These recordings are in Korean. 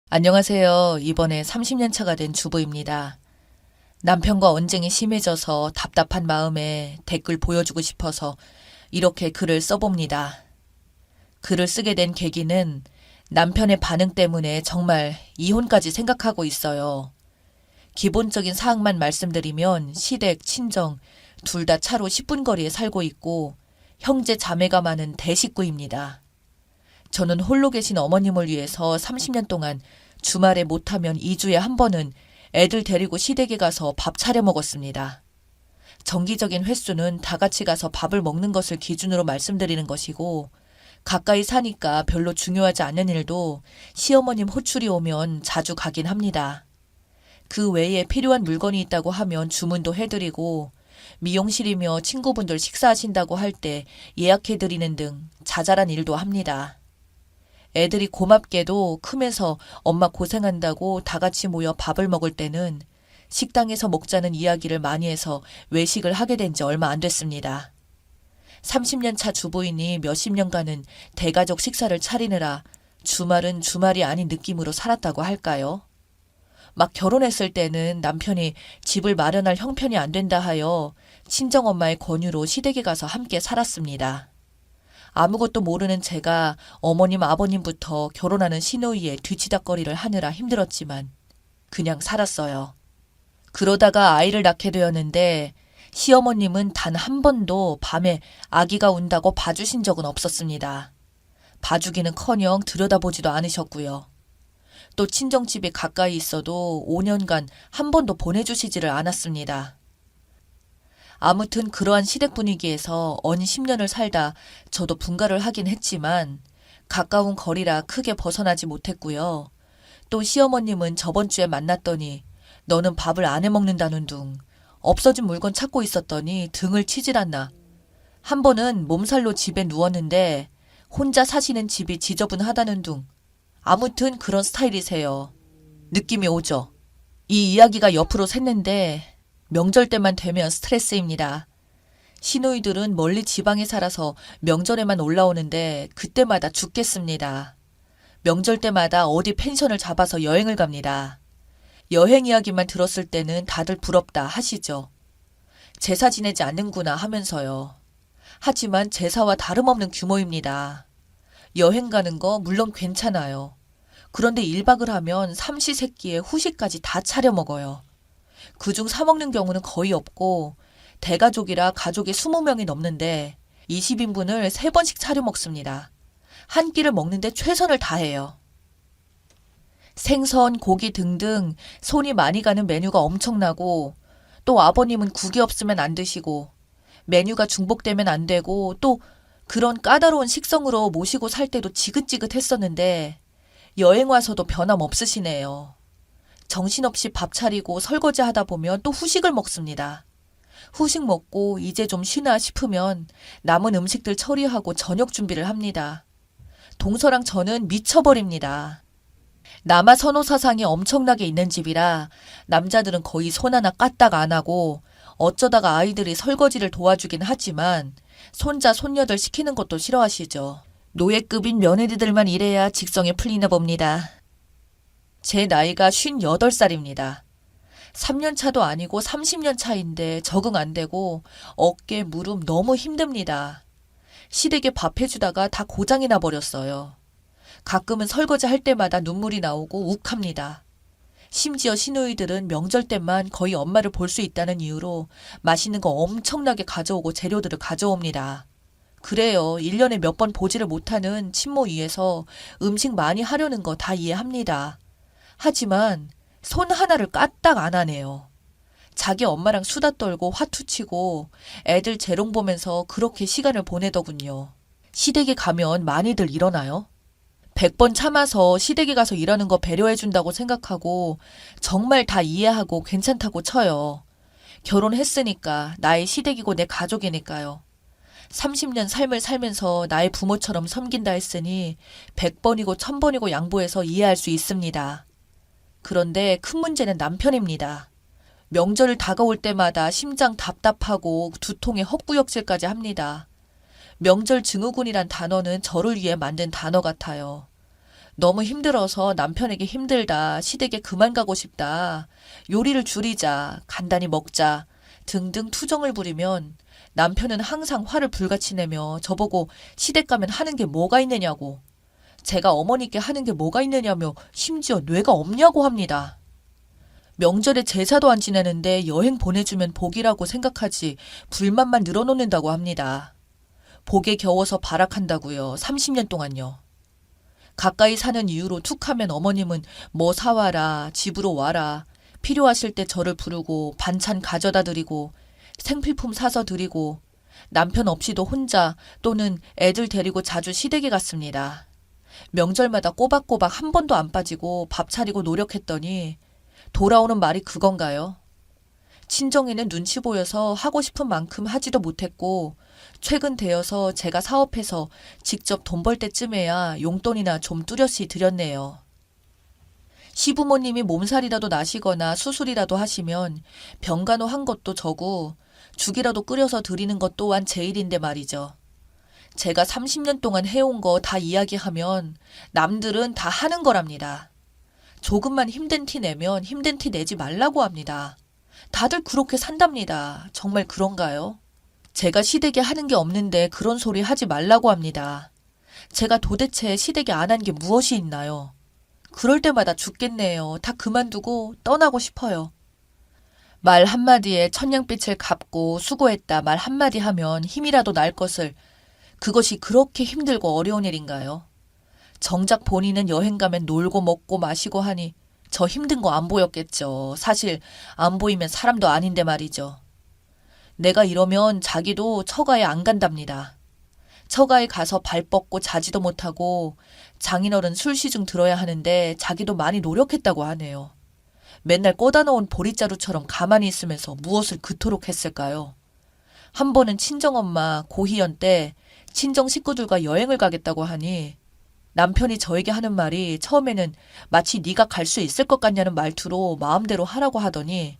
안녕하세요. 이번에 30년 차가 된 주부입니다. 남편과 언쟁이 심해져서 답답한 마음에 댓글 보여주고 싶어서 이렇게 글을 써봅니다. 글을 쓰게 된 계기는 남편의 반응 때문에 정말 이혼까지 생각하고 있어요. 기본적인 사항만 말씀드리면 시댁, 친정 둘 다 차로 10분 거리에 살고 있고 형제 자매가 많은 대식구입니다. 저는 홀로 계신 어머님을 위해서 30년 동안 주말에 못하면 2주에 한 번은 애들 데리고 시댁에 가서 밥 차려 먹었습니다. 정기적인 횟수는 다 같이 가서 밥을 먹는 것을 기준으로 말씀드리는 것이고, 가까이 사니까 별로 중요하지 않은 일도 시어머님 호출이 오면 자주 가긴 합니다. 그 외에 필요한 물건이 있다고 하면 주문도 해드리고, 미용실이며 친구분들 식사하신다고 할 때 예약해드리는 등 자잘한 일도 합니다. 애들이 고맙게도 크면서 엄마 고생한다고 다 같이 모여 밥을 먹을 때는 식당에서 먹자는 이야기를 많이 해서 외식을 하게 된 지 얼마 안 됐습니다. 30년 차 주부이니 몇십 년간은 대가족 식사를 차리느라 주말은 주말이 아닌 느낌으로 살았다고 할까요? 막 결혼했을 때는 남편이 집을 마련할 형편이 안 된다 하여 친정엄마의 권유로 시댁에 가서 함께 살았습니다. 아무것도 모르는 제가 어머님 아버님부터 결혼하는 시누이의 뒤치다꺼리를 하느라 힘들었지만 그냥 살았어요. 그러다가 아이를 낳게 되었는데 시어머님은 단 한 번도 밤에 아기가 운다고 봐주신 적은 없었습니다. 봐주기는커녕 들여다보지도 않으셨고요. 또 친정집이 가까이 있어도 5년간 한 번도 보내주시지를 않았습니다. 아무튼 그러한 시댁 분위기에서 언 10년을 살다 저도 분가를 하긴 했지만 가까운 거리라 크게 벗어나지 못했고요. 또 시어머님은 저번 주에 만났더니 너는 밥을 안 해먹는다는 둥, 없어진 물건 찾고 있었더니 등을 치질 않나. 한 번은 몸살로 집에 누웠는데 혼자 사시는 집이 지저분하다는 둥. 아무튼 그런 스타일이세요. 느낌이 오죠? 이 이야기가 옆으로 샜는데 명절 때만 되면 스트레스입니다. 시누이들은 멀리 지방에 살아서 명절에만 올라오는데 그때마다 죽겠습니다. 명절 때마다 어디 펜션을 잡아서 여행을 갑니다. 여행 이야기만 들었을 때는 다들 부럽다 하시죠. 제사 지내지 않는구나 하면서요. 하지만 제사와 다름없는 규모입니다. 여행 가는 거 물론 괜찮아요. 그런데 1박을 하면 삼시세끼에 후식까지 다 차려 먹어요. 그중 사 먹는 경우는 거의 없고 대가족이라 가족이 20명이 넘는데 20인분을 3번씩 차려 먹습니다. 한 끼를 먹는데 최선을 다해요. 생선, 고기 등등 손이 많이 가는 메뉴가 엄청나고 또 아버님은 국이 없으면 안 드시고 메뉴가 중복되면 안 되고 또 그런 까다로운 식성으로 모시고 살 때도 지긋지긋했었는데 여행 와서도 변함없으시네요. 정신없이 밥 차리고 설거지 하다 보면 또 후식을 먹습니다. 후식 먹고 이제 좀 쉬나 싶으면 남은 음식들 처리하고 저녁 준비를 합니다. 동서랑 저는 미쳐버립니다. 남아 선호 사상이 엄청나게 있는 집이라 남자들은 거의 손 하나 까딱 안 하고 어쩌다가 아이들이 설거지를 도와주긴 하지만 손자 손녀들 시키는 것도 싫어하시죠. 노예급인 며느리들만 이래야 직성에 풀리나 봅니다. 제 나이가 58살입니다. 3년 차도 아니고 30년 차인데 적응 안 되고 어깨, 무릎 너무 힘듭니다. 시댁에 밥 해주다가 다 고장이 나버렸어요. 가끔은 설거지 할 때마다 눈물이 나오고 욱합니다. 심지어 시누이들은 명절 때만 거의 엄마를 볼 수 있다는 이유로 맛있는 거 엄청나게 가져오고 재료들을 가져옵니다. 그래요. 1년에 몇 번 보지를 못하는 친모 위에서 음식 많이 하려는 거 다 이해합니다. 하지만 손 하나를 까딱 안 하네요. 자기 엄마랑 수다 떨고 화투치고 애들 재롱 보면서 그렇게 시간을 보내더군요. 시댁에 가면 많이들 이러나요? 100번 참아서 시댁에 가서 일하는 거 배려해준다고 생각하고 정말 다 이해하고 괜찮다고 쳐요. 결혼했으니까 나의 시댁이고 내 가족이니까요. 30년 삶을 살면서 나의 부모처럼 섬긴다 했으니 100번이고 1000번이고 양보해서 이해할 수 있습니다. 그런데 큰 문제는 남편입니다. 명절 다가올 때마다 심장 답답하고 두통에 헛구역질까지 합니다. 명절 증후군이란 단어는 저를 위해 만든 단어 같아요. 너무 힘들어서 남편에게 힘들다, 시댁에 그만 가고 싶다, 요리를 줄이자, 간단히 먹자 등등 투정을 부리면 남편은 항상 화를 불같이 내며 저보고 시댁 가면 하는 게 뭐가 있느냐고, 제가 어머니께 하는 게 뭐가 있느냐며 심지어 뇌가 없냐고 합니다. 명절에 제사도 안 지내는데 여행 보내주면 복이라고 생각하지 불만만 늘어놓는다고 합니다. 복에 겨워서 발악한다고요. 30년 동안요. 가까이 사는 이유로 툭하면 어머님은 뭐 사와라, 집으로 와라, 필요하실 때 저를 부르고 반찬 가져다 드리고 생필품 사서 드리고 남편 없이도 혼자 또는 애들 데리고 자주 시댁에 갔습니다. 명절마다 꼬박꼬박 한 번도 안 빠지고 밥 차리고 노력했더니 돌아오는 말이 그건가요? 친정에는 눈치 보여서 하고 싶은 만큼 하지도 못했고 최근 되어서 제가 사업해서 직접 돈 벌 때쯤에야 용돈이나 좀 뚜렷이 드렸네요. 시부모님이 몸살이라도 나시거나 수술이라도 하시면 병간호 한 것도 저고 죽이라도 끓여서 드리는 것 또한 제 일인데 말이죠. 제가 30년 동안 해온 거 다 이야기하면 남들은 다 하는 거랍니다. 조금만 힘든 티 내면 힘든 티 내지 말라고 합니다. 다들 그렇게 산답니다. 정말 그런가요? 제가 시댁에 하는 게 없는데 그런 소리 하지 말라고 합니다. 제가 도대체 시댁에 안 한 게 무엇이 있나요? 그럴 때마다 죽겠네요. 다 그만두고 떠나고 싶어요. 말 한마디에 천냥빛을 갚고 수고했다 말 한마디 하면 힘이라도 날 것을, 그것이 그렇게 힘들고 어려운 일인가요? 정작 본인은 여행 가면 놀고 먹고 마시고 하니 저 힘든 거 안 보였겠죠. 사실 안 보이면 사람도 아닌데 말이죠. 내가 이러면 자기도 처가에 안 간답니다. 처가에 가서 발 뻗고 자지도 못하고 장인어른 술시중 들어야 하는데 자기도 많이 노력했다고 하네요. 맨날 꽂아 놓은 보릿자루처럼 가만히 있으면서 무엇을 그토록 했을까요? 한 번은 친정엄마 고희연 때 친정 식구들과 여행을 가겠다고 하니 남편이 저에게 하는 말이 처음에는 마치 네가 갈 수 있을 것 같냐는 말투로 마음대로 하라고 하더니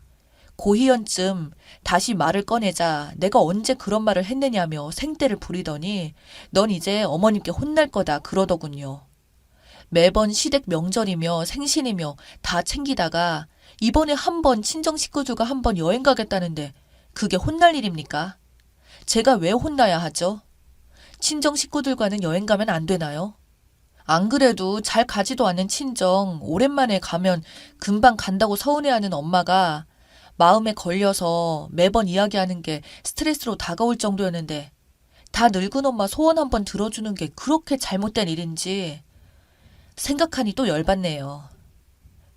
고희연쯤 다시 말을 꺼내자 내가 언제 그런 말을 했느냐며 생떼를 부리더니 넌 이제 어머님께 혼날 거다 그러더군요. 매번 시댁 명절이며 생신이며 다 챙기다가 이번에 한 번 친정 식구들과 한 번 여행 가겠다는데 그게 혼날 일입니까? 제가 왜 혼나야 하죠? 친정 식구들과는 여행 가면 안 되나요? 안 그래도 잘 가지도 않는 친정 오랜만에 가면 금방 간다고 서운해하는 엄마가 마음에 걸려서 매번 이야기하는 게 스트레스로 다가올 정도였는데 다 늙은 엄마 소원 한번 들어주는 게 그렇게 잘못된 일인지 생각하니 또 열받네요.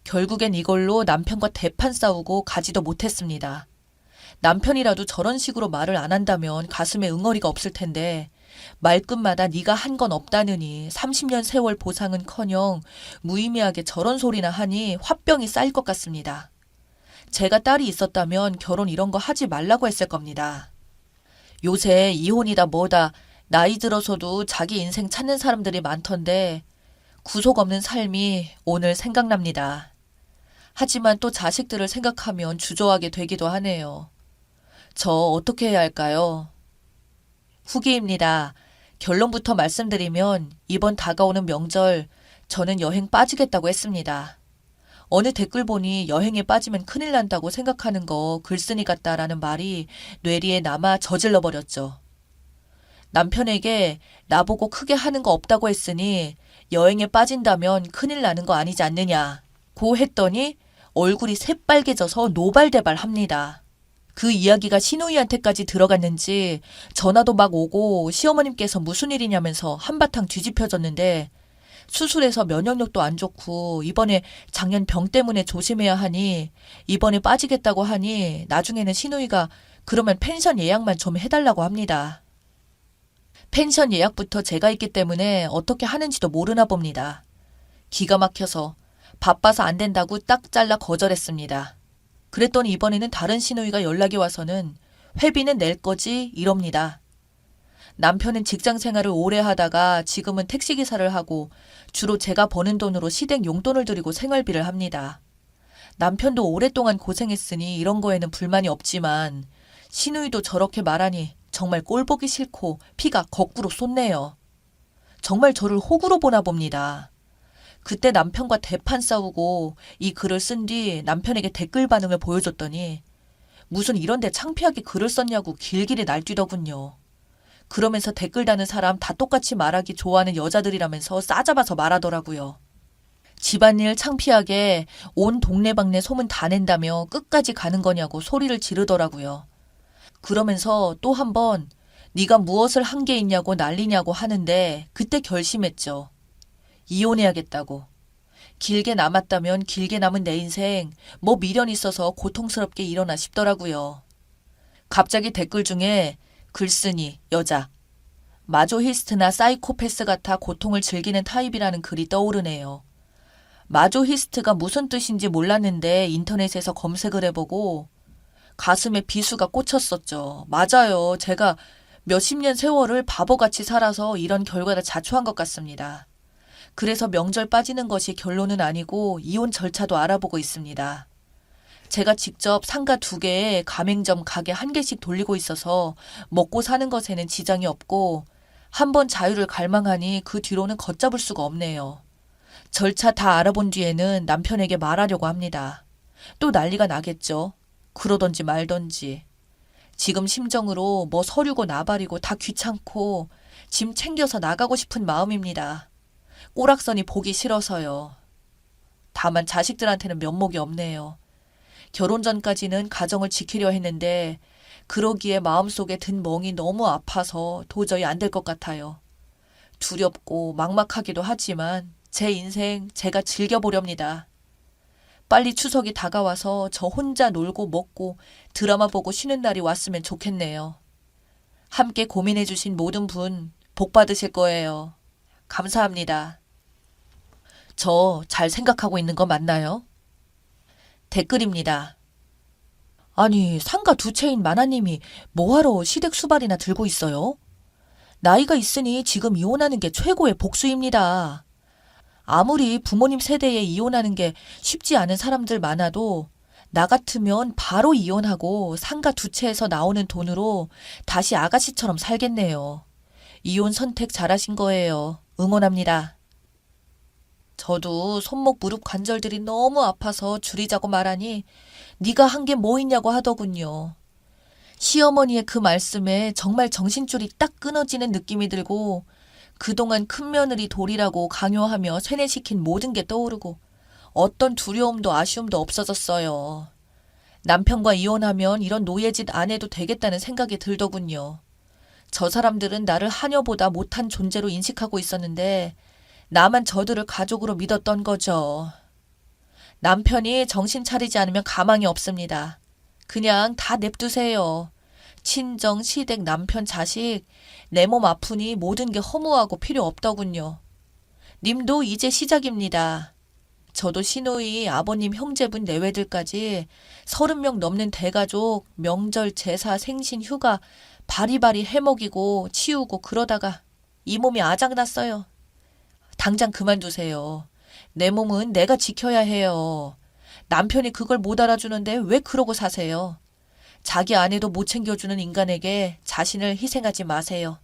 결국엔 이걸로 남편과 대판 싸우고 가지도 못했습니다. 남편이라도 저런 식으로 말을 안 한다면 가슴에 응어리가 없을 텐데 말끝마다 네가 한 건 없다느니 30년 세월 보상은커녕 무의미하게 저런 소리나 하니 화병이 쌓일 것 같습니다. 제가 딸이 있었다면 결혼 이런 거 하지 말라고 했을 겁니다. 요새 이혼이다 뭐다 나이 들어서도 자기 인생 찾는 사람들이 많던데 구속 없는 삶이 오늘 생각납니다. 하지만 또 자식들을 생각하면 주저하게 되기도 하네요. 저 어떻게 해야 할까요? 후기입니다. 결론부터 말씀드리면 이번 다가오는 명절 저는 여행 빠지겠다고 했습니다. 어느 댓글 보니 여행에 빠지면 큰일 난다고 생각하는 거 글쓴이 같다라는 말이 뇌리에 남아 저질러 버렸죠. 남편에게 나보고 크게 하는 거 없다고 했으니 여행에 빠진다면 큰일 나는 거 아니지 않느냐 고 했더니 얼굴이 새빨개져서 노발대발 합니다. 그 이야기가 시누이한테까지 들어갔는지 전화도 막 오고 시어머님께서 무슨 일이냐면서 한바탕 뒤집혀졌는데 수술해서 면역력도 안 좋고 이번에 작년 병 때문에 조심해야 하니 이번에 빠지겠다고 하니 나중에는 시누이가 그러면 펜션 예약만 좀 해달라고 합니다. 펜션 예약부터 제가 있기 때문에 어떻게 하는지도 모르나 봅니다. 기가 막혀서 바빠서 안 된다고 딱 잘라 거절했습니다. 그랬더니 이번에는 다른 시누이가 연락이 와서는 회비는 낼 거지 이럽니다. 남편은 직장 생활을 오래 하다가 지금은 택시기사를 하고 주로 제가 버는 돈으로 시댁 용돈을 드리고 생활비를 합니다. 남편도 오랫동안 고생했으니 이런 거에는 불만이 없지만 시누이도 저렇게 말하니 정말 꼴보기 싫고 피가 거꾸로 솟네요. 정말 저를 호구로 보나 봅니다. 그때 남편과 대판 싸우고 이 글을 쓴 뒤 남편에게 댓글 반응을 보여줬더니 무슨 이런데 창피하게 글을 썼냐고 길길이 날뛰더군요. 그러면서 댓글 다는 사람 다 똑같이 말하기 좋아하는 여자들이라면서 싸잡아서 말하더라고요. 집안일 창피하게 온 동네방네 소문 다 낸다며 끝까지 가는 거냐고 소리를 지르더라고요. 그러면서 또 한 번 네가 무엇을 한 게 있냐고 난리냐고 하는데 그때 결심했죠. 이혼해야겠다고. 길게 남았다면 길게 남은 내 인생 뭐 미련 있어서 고통스럽게 일어나 싶더라고요. 갑자기 댓글 중에 글쓴이 여자, 마조히스트나 사이코패스 같아 고통을 즐기는 타입이라는 글이 떠오르네요. 마조히스트가 무슨 뜻인지 몰랐는데 인터넷에서 검색을 해보고 가슴에 비수가 꽂혔었죠. 맞아요. 제가 몇십 년 세월을 바보같이 살아서 이런 결과를 자초한 것 같습니다. 그래서 명절 빠지는 것이 결론은 아니고 이혼 절차도 알아보고 있습니다. 제가 직접 상가 2개에 가맹점 가게 1개씩 돌리고 있어서 먹고 사는 것에는 지장이 없고 한번 자유를 갈망하니 그 뒤로는 걷잡을 수가 없네요. 절차 다 알아본 뒤에는 남편에게 말하려고 합니다. 또 난리가 나겠죠. 그러던지 말던지. 지금 심정으로 뭐 서류고 나발이고 다 귀찮고 짐 챙겨서 나가고 싶은 마음입니다. 꼬락서니 보기 싫어서요. 다만 자식들한테는 면목이 없네요. 결혼 전까지는 가정을 지키려 했는데 그러기에 마음속에 든 멍이 너무 아파서 도저히 안 될 것 같아요. 두렵고 막막하기도 하지만 제 인생 제가 즐겨보렵니다. 빨리 추석이 다가와서 저 혼자 놀고 먹고 드라마 보고 쉬는 날이 왔으면 좋겠네요. 함께 고민해주신 모든 분 복 받으실 거예요. 감사합니다. 저 잘 생각하고 있는 거 맞나요? 댓글입니다. 아니, 상가 2채인 마나님이 뭐하러 시댁 수발이나 들고 있어요? 나이가 있으니 지금 이혼하는 게 최고의 복수입니다. 아무리 부모님 세대에 이혼하는 게 쉽지 않은 사람들 많아도 나 같으면 바로 이혼하고 상가 2채에서 나오는 돈으로 다시 아가씨처럼 살겠네요. 이혼 선택 잘하신 거예요. 응원합니다. 저도 손목 무릎 관절들이 너무 아파서 줄이자고 말하니 네가 한 게 뭐 있냐고 하더군요. 시어머니의 그 말씀에 정말 정신줄이 딱 끊어지는 느낌이 들고 그동안 큰며느리 돌이라고 강요하며 세뇌시킨 모든 게 떠오르고 어떤 두려움도 아쉬움도 없어졌어요. 남편과 이혼하면 이런 노예짓 안 해도 되겠다는 생각이 들더군요. 저 사람들은 나를 하녀보다 못한 존재로 인식하고 있었는데 나만 저들을 가족으로 믿었던 거죠. 남편이 정신 차리지 않으면 가망이 없습니다. 그냥 다 냅두세요. 친정, 시댁, 남편, 자식, 내 몸 아프니 모든 게 허무하고 필요 없더군요. 님도 이제 시작입니다. 저도 시누이, 아버님, 형제분 내외들까지 30명 넘는 대가족, 명절, 제사, 생신, 휴가 바리바리 해먹이고 치우고 그러다가 이 몸이 아작났어요. 당장 그만두세요. 내 몸은 내가 지켜야 해요. 남편이 그걸 못 알아주는데 왜 그러고 사세요? 자기 아내도 못 챙겨주는 인간에게 자신을 희생하지 마세요.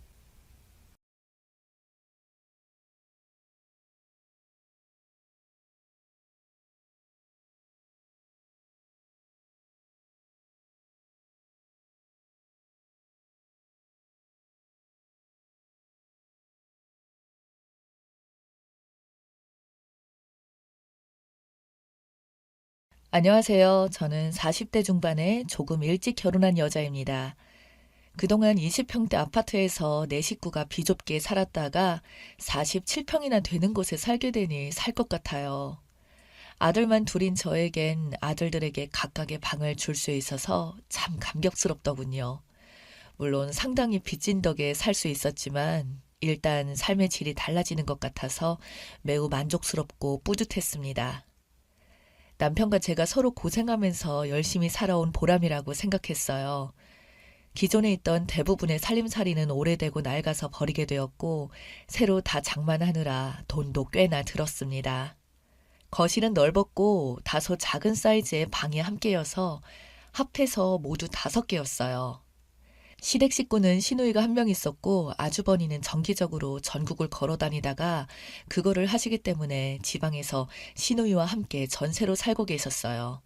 안녕하세요. 저는 40대 중반에 조금 일찍 결혼한 여자입니다. 그동안 20평대 아파트에서 내 식구가 비좁게 살았다가 47평이나 되는 곳에 살게 되니 살 것 같아요. 아들만 둘인 저에겐 아들들에게 각각의 방을 줄 수 있어서 참 감격스럽더군요. 물론 상당히 빚진 덕에 살 수 있었지만 일단 삶의 질이 달라지는 것 같아서 매우 만족스럽고 뿌듯했습니다. 남편과 제가 서로 고생하면서 열심히 살아온 보람이라고 생각했어요. 기존에 있던 대부분의 살림살이는 오래되고 낡아서 버리게 되었고 새로 다 장만하느라 돈도 꽤나 들었습니다. 거실은 넓었고 다소 작은 사이즈의 방이 함께여서 합해서 모두 5개였어요. 시댁 식구는 시누이가 한 명 있었고 아주버니는 정기적으로 전국을 걸어 다니다가 그거를 하시기 때문에 지방에서 시누이와 함께 전세로 살고 계셨어요.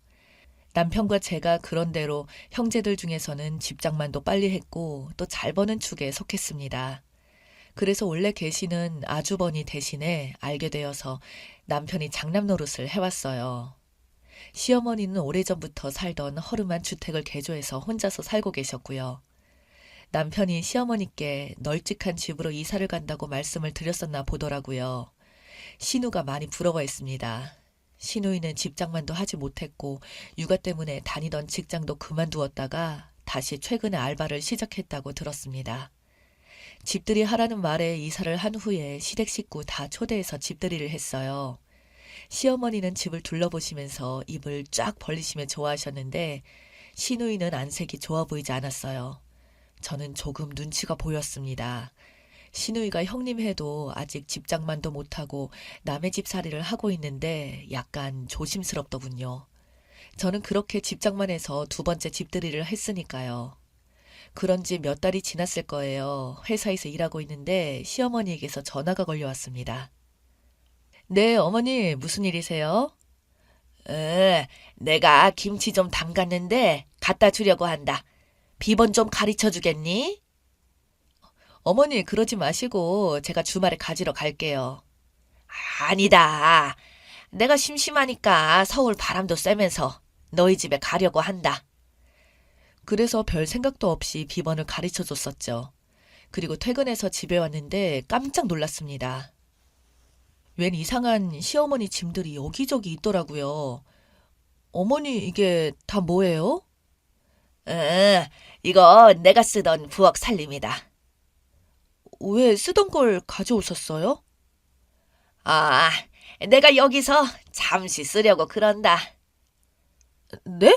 남편과 제가 그런대로 형제들 중에서는 집장만도 빨리 했고 또 잘 버는 축에 속했습니다. 그래서 원래 계시는 아주버니 대신에 알게 되어서 남편이 장남 노릇을 해왔어요. 시어머니는 오래전부터 살던 허름한 주택을 개조해서 혼자서 살고 계셨고요. 남편이 시어머니께 널찍한 집으로 이사를 간다고 말씀을 드렸었나 보더라고요. 신우가 많이 부러워했습니다. 신우이는 집장만도 하지 못했고 육아 때문에 다니던 직장도 그만두었다가 다시 최근에 알바를 시작했다고 들었습니다. 집들이 하라는 말에 이사를 한 후에 시댁 식구 다 초대해서 집들이를 했어요. 시어머니는 집을 둘러보시면서 입을 쫙 벌리시며 좋아하셨는데 시누이는 안색이 좋아 보이지 않았어요. 저는 조금 눈치가 보였습니다. 시누이가 형님 해도 아직 집장만도 못하고 남의 집살이를 하고 있는데 약간 조심스럽더군요. 저는 그렇게 집장만 해서 두 번째 집들이를 했으니까요. 그런지 몇 달이 지났을 거예요. 회사에서 일하고 있는데 시어머니에게서 전화가 걸려왔습니다. 네, 어머니, 무슨 일이세요? 내가 김치 좀 담갔는데 갖다 주려고 한다. 비번 좀 가르쳐 주겠니? 어머니, 그러지 마시고 제가 주말에 가지러 갈게요. 아니다. 내가 심심하니까 서울 바람도 쐬면서 너희 집에 가려고 한다. 그래서 별 생각도 없이 비번을 가르쳐 줬었죠. 그리고 퇴근해서 집에 왔는데 깜짝 놀랐습니다. 웬 이상한 시어머니 짐들이 여기저기 있더라고요. 어머니, 이게 다 뭐예요? 이거 내가 쓰던 부엌 살림이다. 왜 쓰던 걸 가져오셨어요? 아, 내가 여기서 잠시 쓰려고 그런다. 네?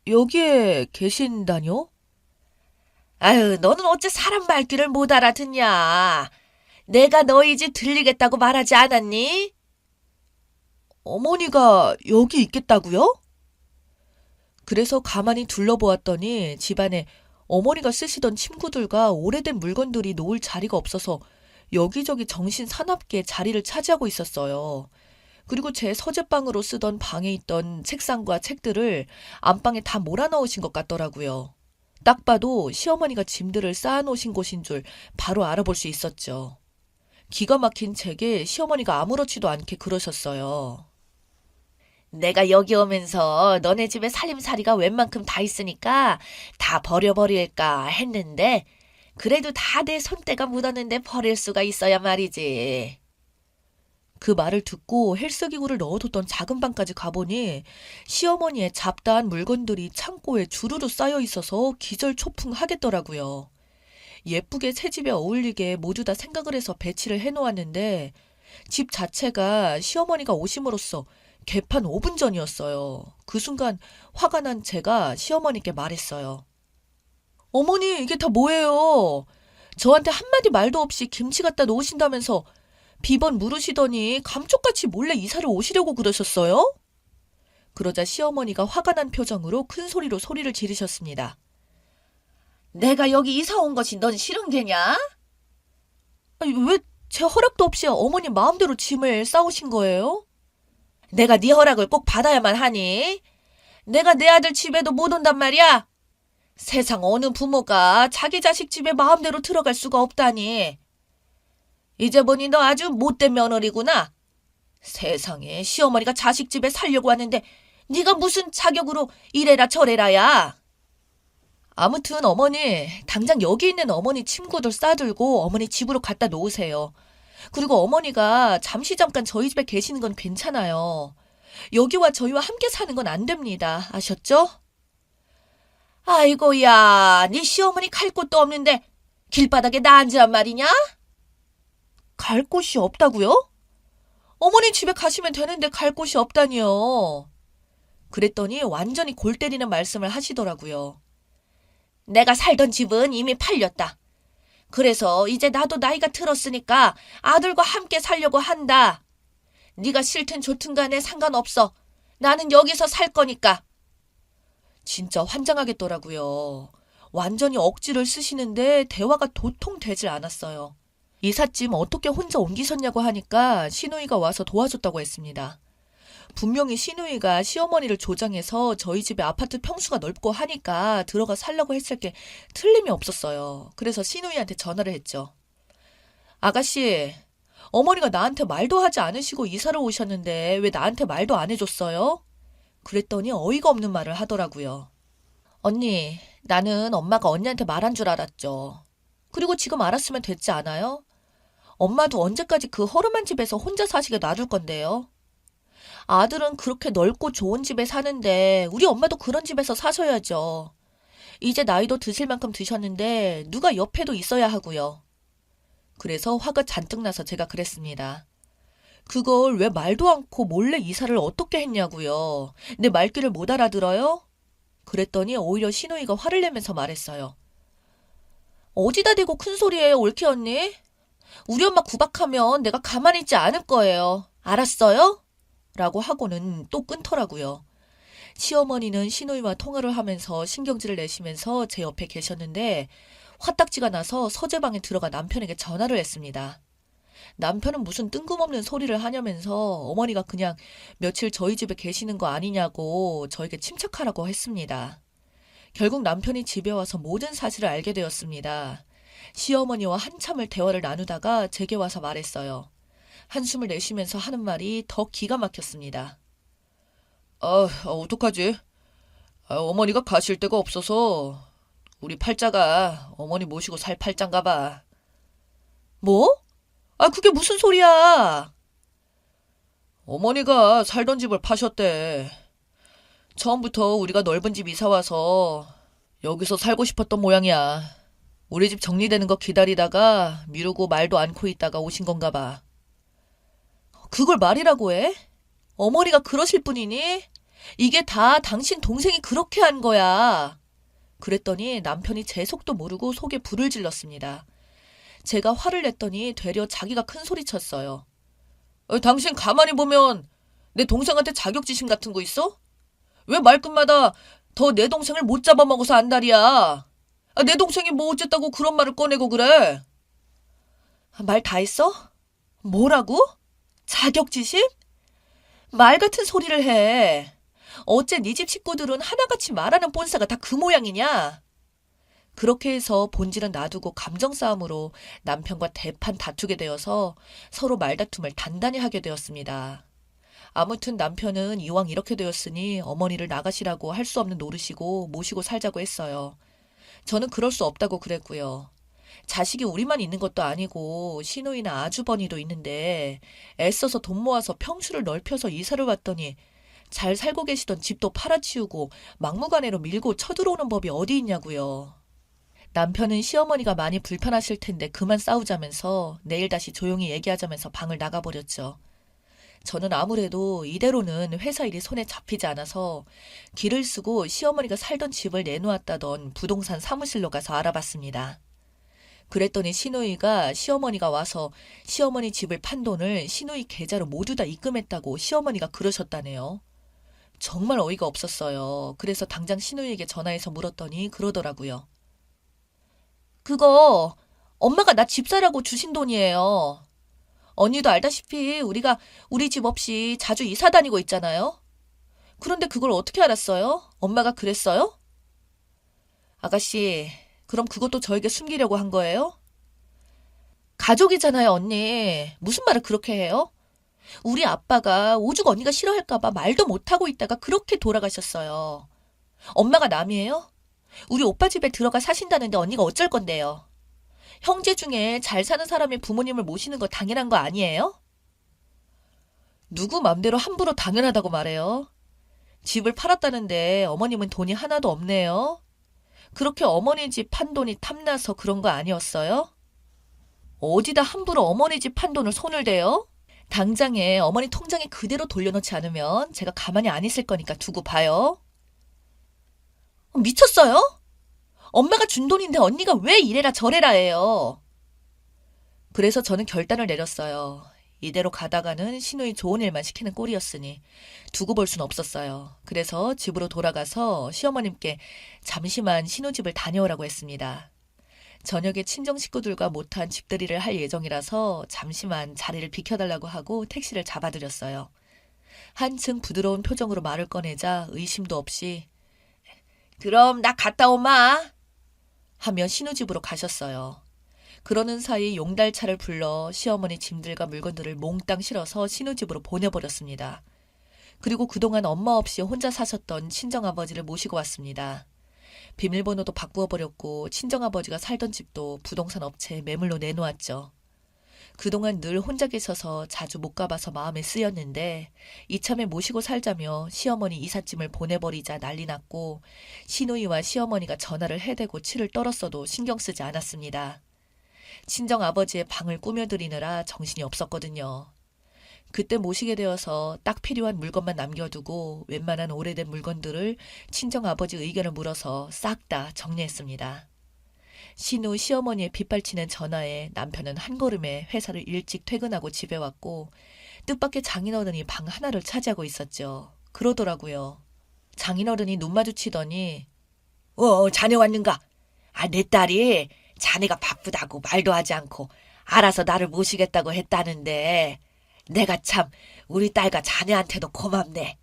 여기에 계신다뇨? 아유, 너는 어째 사람 말귀를 못 알아듣냐? 내가 너희 집 들리겠다고 말하지 않았니? 어머니가 여기 있겠다고요? 그래서 가만히 둘러보았더니 집안에 어머니가 쓰시던 침구들과 오래된 물건들이 놓을 자리가 없어서 여기저기 정신 사납게 자리를 차지하고 있었어요. 그리고 제 서재방으로 쓰던 방에 있던 책상과 책들을 안방에 다 몰아넣으신 것 같더라고요. 딱 봐도 시어머니가 짐들을 쌓아놓으신 곳인 줄 바로 알아볼 수 있었죠. 기가 막힌 책에 시어머니가 아무렇지도 않게 그러셨어요. 내가 여기 오면서 너네 집에 살림살이가 웬만큼 다 있으니까 다 버려버릴까 했는데 그래도 다 내 손때가 묻었는데 버릴 수가 있어야 말이지. 그 말을 듣고 헬스기구를 넣어뒀던 작은 방까지 가보니 시어머니의 잡다한 물건들이 창고에 주르르 쌓여 있어서 기절초풍하겠더라고요. 예쁘게 새 집에 어울리게 모두 다 생각을 해서 배치를 해놓았는데 집 자체가 시어머니가 오심으로써 개판 5분 전이었어요. 그 순간 화가 난 제가 시어머니께 말했어요. 어머니, 이게 다 뭐예요? 저한테 한마디 말도 없이 김치 갖다 놓으신다면서 비번 물으시더니 감쪽같이 몰래 이사를 오시려고 그러셨어요? 그러자 시어머니가 화가 난 표정으로 큰 소리로 소리를 지르셨습니다. 내가 여기 이사 온 것이 넌 싫은 게냐? 아니, 왜 제 허락도 없이 어머니 마음대로 짐을 싸우신 거예요? 내가 네 허락을 꼭 받아야만 하니? 내가 내 아들 집에도 못 온단 말이야? 세상 어느 부모가 자기 자식 집에 마음대로 들어갈 수가 없다니. 이제 보니 너 아주 못된 며느리구나. 세상에 시어머니가 자식 집에 살려고 하는데 네가 무슨 자격으로 이래라 저래라야. 아무튼 어머니, 당장 여기 있는 어머니 침구들 싸들고 어머니 집으로 갖다 놓으세요. 그리고 어머니가 잠깐 저희 집에 계시는 건 괜찮아요. 여기와 저희와 함께 사는 건 안 됩니다. 아셨죠? 아이고야, 네 시어머니 갈 곳도 없는데 길바닥에 나 앉으란 말이냐? 갈 곳이 없다고요? 어머니 집에 가시면 되는데 갈 곳이 없다니요. 그랬더니 완전히 골 때리는 말씀을 하시더라고요. 내가 살던 집은 이미 팔렸다. 그래서 이제 나도 나이가 들었으니까 아들과 함께 살려고 한다. 네가 싫든 좋든 간에 상관없어. 나는 여기서 살 거니까. 진짜 환장하겠더라고요. 완전히 억지를 쓰시는데 대화가 도통 되질 않았어요. 이삿짐 어떻게 혼자 옮기셨냐고 하니까 시누이가 와서 도와줬다고 했습니다. 분명히 시누이가 시어머니를 조장해서 저희 집에 아파트 평수가 넓고 하니까 들어가 살라고 했을 게 틀림이 없었어요. 그래서 시누이한테 전화를 했죠. 아가씨, 어머니가 나한테 말도 하지 않으시고 이사를 오셨는데 왜 나한테 말도 안 해줬어요? 그랬더니 어이가 없는 말을 하더라고요. 언니, 나는 엄마가 언니한테 말한 줄 알았죠. 그리고 지금 알았으면 됐지 않아요? 엄마도 언제까지 그 허름한 집에서 혼자 사시게 놔둘 건데요? 아들은 그렇게 넓고 좋은 집에 사는데 우리 엄마도 그런 집에서 사셔야죠. 이제 나이도 드실 만큼 드셨는데 누가 옆에도 있어야 하고요. 그래서 화가 잔뜩 나서 제가 그랬습니다. 그걸 왜 말도 않고 몰래 이사를 어떻게 했냐고요. 내 말귀를 못 알아들어요? 그랬더니 오히려 시누이가 화를 내면서 말했어요. 어디다 대고 큰 소리예요, 올케 언니? 우리 엄마 구박하면 내가 가만히 있지 않을 거예요. 알았어요? 라고 하고는 또 끊더라고요. 시어머니는 시누이와 통화를 하면서 신경질을 내시면서 제 옆에 계셨는데 화딱지가 나서 서재방에 들어가 남편에게 전화를 했습니다. 남편은 무슨 뜬금없는 소리를 하냐면서 어머니가 그냥 며칠 저희 집에 계시는 거 아니냐고 저에게 침착하라고 했습니다. 결국 남편이 집에 와서 모든 사실을 알게 되었습니다. 시어머니와 한참을 대화를 나누다가 제게 와서 말했어요. 한숨을 내쉬면서 하는 말이 더 기가 막혔습니다. 어떡하지? 어머니가 가실 데가 없어서 우리 팔자가 어머니 모시고 살 팔자인가 봐. 뭐? 그게 무슨 소리야? 어머니가 살던 집을 파셨대. 처음부터 우리가 넓은 집 이사 와서 여기서 살고 싶었던 모양이야. 우리 집 정리되는 거 기다리다가 미루고 말도 않고 있다가 오신 건가 봐. 그걸 말이라고 해? 어머니가 그러실 분이니? 이게 다 당신 동생이 그렇게 한 거야. 그랬더니 남편이 제 속도 모르고 속에 불을 질렀습니다. 제가 화를 냈더니 되려 자기가 큰 소리 쳤어요. 당신 가만히 보면 내 동생한테 자격지심 같은 거 있어? 왜 말끝마다 더 내 동생을 못 잡아먹어서 안달이야? 내 동생이 뭐 어쨌다고 그런 말을 꺼내고 그래? 말 다 했어? 뭐라고? 자격지심? 말 같은 소리를 해. 어째 네 집 식구들은 하나같이 말하는 본사가 다 그 모양이냐? 그렇게 해서 본질은 놔두고 감정 싸움으로 남편과 대판 다투게 되어서 서로 말다툼을 단단히 하게 되었습니다. 아무튼 남편은 이왕 이렇게 되었으니 어머니를 나가시라고 할 수 없는 노릇이고 모시고 살자고 했어요. 저는 그럴 수 없다고 그랬고요. 자식이 우리만 있는 것도 아니고 시누이나 아주버니도 있는데 애써서 돈 모아서 평수를 넓혀서 이사를 왔더니 잘 살고 계시던 집도 팔아치우고 막무가내로 밀고 쳐들어오는 법이 어디 있냐고요. 남편은 시어머니가 많이 불편하실 텐데 그만 싸우자면서 내일 다시 조용히 얘기하자면서 방을 나가버렸죠. 저는 아무래도 이대로는 회사 일이 손에 잡히지 않아서 길을 쓰고 시어머니가 살던 집을 내놓았다던 부동산 사무실로 가서 알아봤습니다. 그랬더니 시누이가 시어머니가 와서 시어머니 집을 판 돈을 시누이 계좌로 모두 다 입금했다고 시어머니가 그러셨다네요. 정말 어이가 없었어요. 그래서 당장 시누이에게 전화해서 물었더니 그러더라고요. 그거 엄마가 나 집 사라고 주신 돈이에요. 언니도 알다시피 우리가 우리 집 없이 자주 이사 다니고 있잖아요. 그런데 그걸 어떻게 알았어요? 엄마가 그랬어요? 아가씨, 그럼 그것도 저에게 숨기려고 한 거예요? 가족이잖아요, 언니. 무슨 말을 그렇게 해요? 우리 아빠가 오죽 언니가 싫어할까봐 말도 못하고 있다가 그렇게 돌아가셨어요. 엄마가 남이에요? 우리 오빠 집에 들어가 사신다는데 언니가 어쩔 건데요? 형제 중에 잘 사는 사람이 부모님을 모시는 거 당연한 거 아니에요? 누구 맘대로 함부로 당연하다고 말해요. 집을 팔았다는데 어머님은 돈이 하나도 없네요. 그렇게 어머니 집 판 돈이 탐나서 그런 거 아니었어요? 어디다 함부로 어머니 집 판 돈을 손을 대요? 당장에 어머니 통장에 그대로 돌려놓지 않으면 제가 가만히 안 있을 거니까 두고 봐요. 미쳤어요? 엄마가 준 돈인데 언니가 왜 이래라 저래라 해요. 그래서 저는 결단을 내렸어요. 이대로 가다가는 시누이 좋은 일만 시키는 꼴이었으니 두고 볼 순 없었어요. 그래서 집으로 돌아가서 시어머님께 잠시만 시누집을 다녀오라고 했습니다. 저녁에 친정 식구들과 못한 집들이를 할 예정이라서 잠시만 자리를 비켜달라고 하고 택시를 잡아드렸어요. 한층 부드러운 표정으로 말을 꺼내자 의심도 없이 그럼 나 갔다 오마 하며 시누집으로 가셨어요. 그러는 사이 용달차를 불러 시어머니 짐들과 물건들을 몽땅 실어서 시누집으로 보내버렸습니다. 그리고 그동안 엄마 없이 혼자 사셨던 친정아버지를 모시고 왔습니다. 비밀번호도 바꾸어버렸고 친정아버지가 살던 집도 부동산 업체에 매물로 내놓았죠. 그동안 늘 혼자 계셔서 자주 못 가봐서 마음에 쓰였는데 이참에 모시고 살자며 시어머니 이삿짐을 보내버리자 난리 났고 시누이와 시어머니가 전화를 해대고 치를 떨었어도 신경 쓰지 않았습니다. 친정아버지의 방을 꾸며드리느라 정신이 없었거든요. 그때 모시게 되어서 딱 필요한 물건만 남겨두고 웬만한 오래된 물건들을 친정아버지 의견을 물어서 싹 다 정리했습니다. 시누 시어머니의 빗발치는 전화에 남편은 한 걸음에 회사를 일찍 퇴근하고 집에 왔고 뜻밖의 장인어른이 방 하나를 차지하고 있었죠. 그러더라고요. 장인어른이 눈 마주치더니 자네 왔는가? 내 딸이 자네가 바쁘다고 말도 하지 않고 알아서 나를 모시겠다고 했다는데 내가 참 우리 딸과 자네한테도 고맙네.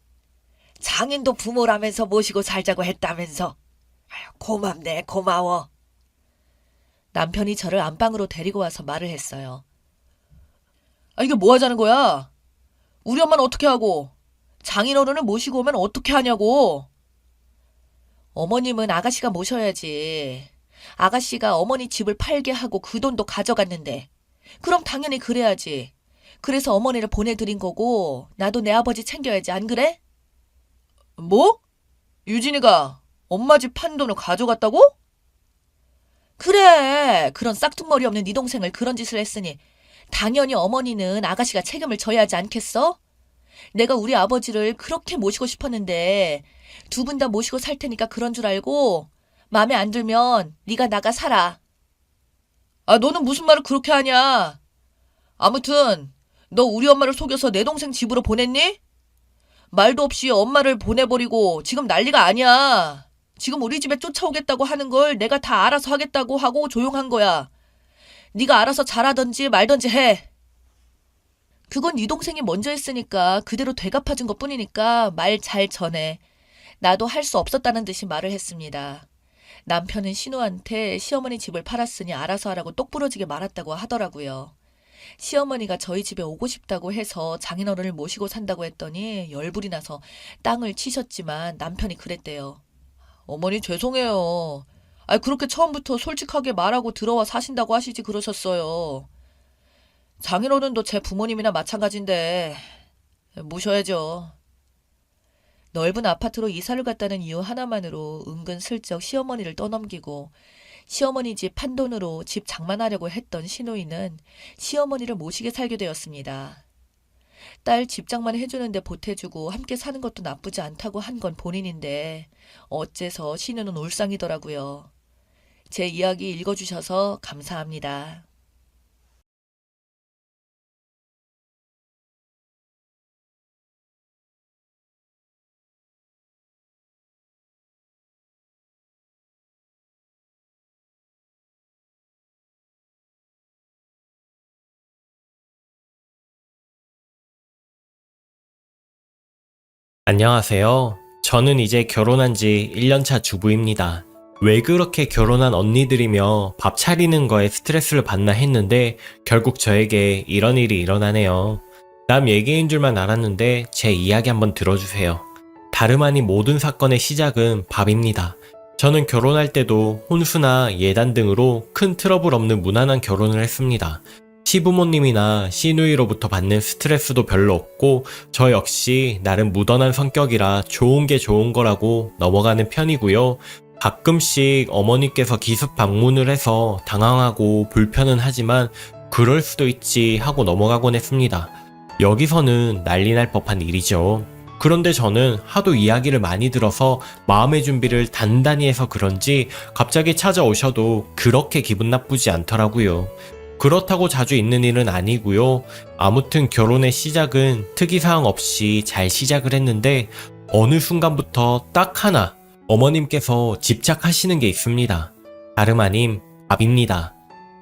장인도 부모라면서 모시고 살자고 했다면서. 고맙네, 고마워. 남편이 저를 안방으로 데리고 와서 말을 했어요. 이게 뭐 하자는 거야? 우리 엄마는 어떻게 하고 장인어른을 모시고 오면 어떻게 하냐고. 어머님은 아가씨가 모셔야지. 아가씨가 어머니 집을 팔게 하고 그 돈도 가져갔는데 그럼 당연히 그래야지. 그래서 어머니를 보내드린 거고 나도 내 아버지 챙겨야지, 안 그래? 뭐? 유진이가 엄마 집 판 돈을 가져갔다고? 그래. 그런 싹퉁머리 없는 네 동생을 그런 짓을 했으니 당연히 어머니는 아가씨가 책임을 져야 하지 않겠어? 내가 우리 아버지를 그렇게 모시고 싶었는데 두 분 다 모시고 살 테니까 그런 줄 알고 마음에 안 들면 네가 나가 살아. 너는 무슨 말을 그렇게 하냐? 아무튼 너 우리 엄마를 속여서 내 동생 집으로 보냈니? 말도 없이 엄마를 보내버리고 지금 난리가 아니야. 지금 우리 집에 쫓아오겠다고 하는 걸 내가 다 알아서 하겠다고 하고 조용한 거야. 네가 알아서 잘하든지 말든지 해. 그건 네 동생이 먼저 했으니까 그대로 되갚아준 것뿐이니까 말 잘 전해. 나도 할 수 없었다는 듯이 말을 했습니다. 남편은 신우한테 시어머니 집을 팔았으니 알아서 하라고 똑부러지게 말았다고 하더라고요. 시어머니가 저희 집에 오고 싶다고 해서 장인어른을 모시고 산다고 했더니 열불이 나서 땅을 치셨지만 남편이 그랬대요. 어머니 죄송해요. 그렇게 처음부터 솔직하게 말하고 들어와 사신다고 하시지 그러셨어요. 장인어른도 제 부모님이나 마찬가지인데 모셔야죠. 넓은 아파트로 이사를 갔다는 이유 하나만으로 은근슬쩍 시어머니를 떠넘기고 시어머니 집 판돈으로 집 장만하려고 했던 시누이는 시어머니를 모시게 살게 되었습니다. 딸 집 장만 해주는데 보태주고 함께 사는 것도 나쁘지 않다고 한 건 본인인데 어째서 시누는 울상이더라고요. 제 이야기 읽어주셔서 감사합니다. 안녕하세요. 저는 이제 결혼한 지 1년차 주부입니다. 왜 그렇게 결혼한 언니들이며 밥 차리는 거에 스트레스를 받나 했는데 결국 저에게 이런 일이 일어나네요. 남 얘기인 줄만 알았는데 제 이야기 한번 들어주세요. 다름 아닌 모든 사건의 시작은 밥입니다. 저는 결혼할 때도 혼수나 예단 등으로 큰 트러블 없는 무난한 결혼을 했습니다. 시부모님이나 시누이로부터 받는 스트레스도 별로 없고 저 역시 나름 무던한 성격이라 좋은 게 좋은 거라고 넘어가는 편이고요. 가끔씩 어머니께서 기습 방문을 해서 당황하고 불편은 하지만 그럴 수도 있지 하고 넘어가곤 했습니다. 여기서는 난리 날 법한 일이죠. 그런데 저는 하도 이야기를 많이 들어서 마음의 준비를 단단히 해서 그런지 갑자기 찾아오셔도 그렇게 기분 나쁘지 않더라고요. 그렇다고 자주 있는 일은 아니고요. 아무튼 결혼의 시작은 특이사항 없이 잘 시작을 했는데 어느 순간부터 딱 하나 어머님께서 집착하시는 게 있습니다. 다름 아닌 밥입니다.